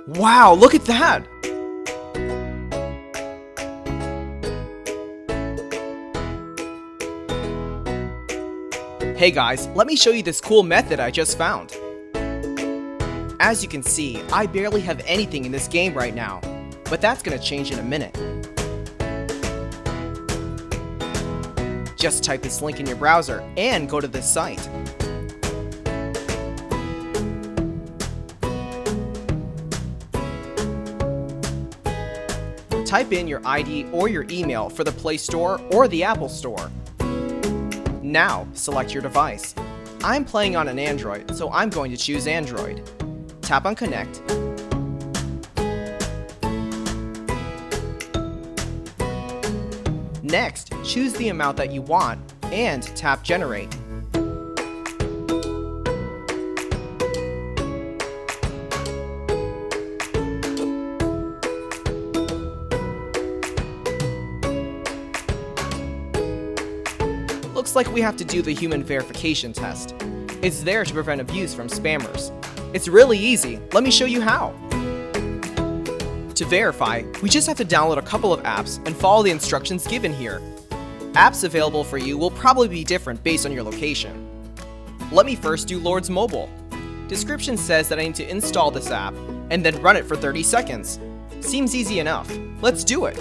Wow, look at that! Hey guys, let me show you this cool method I just found. As you can see, I barely have anything in this game right now, but that's gonna change in a minute. Just type this link in your browser and go to this site. Type in your ID or your email for the Play Store or the Apple Store. Now, select your device. I'm playing on an Android, so I'm going to choose Android. Tap on Connect. Next, choose the amount that you want and tap Generate. Looks like we have to do the human verification test. It's there to prevent abuse from spammers. It's really easy. Let me show you how. To verify, we just have to download a couple of apps and follow the instructions given here. Apps available for you will probably be different based on your location. Let me first do Lord's Mobile. Description says that I need to install this app and then run it for 30 seconds. Seems easy enough. Let's do it.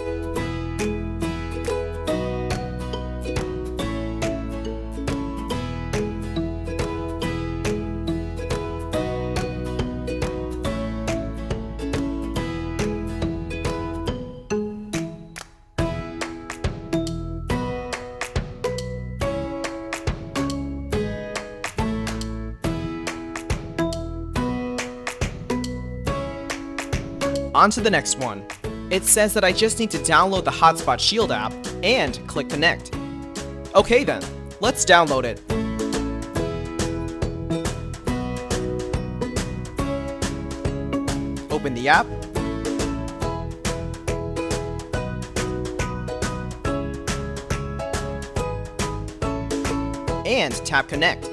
On to the next one. It says that I just need to download the Hotspot Shield app and click Connect. Okay then, let's download it. Open the app. And tap Connect.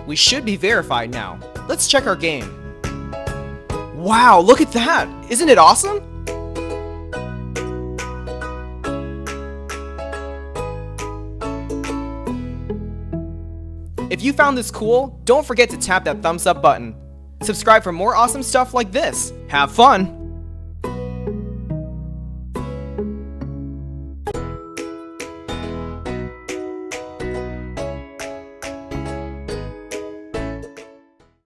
We should be verified now. Let's check our game. Wow, look at that! Isn't it awesome? If you found this cool, don't forget to tap that thumbs up button. Subscribe for more awesome stuff like this. Have fun!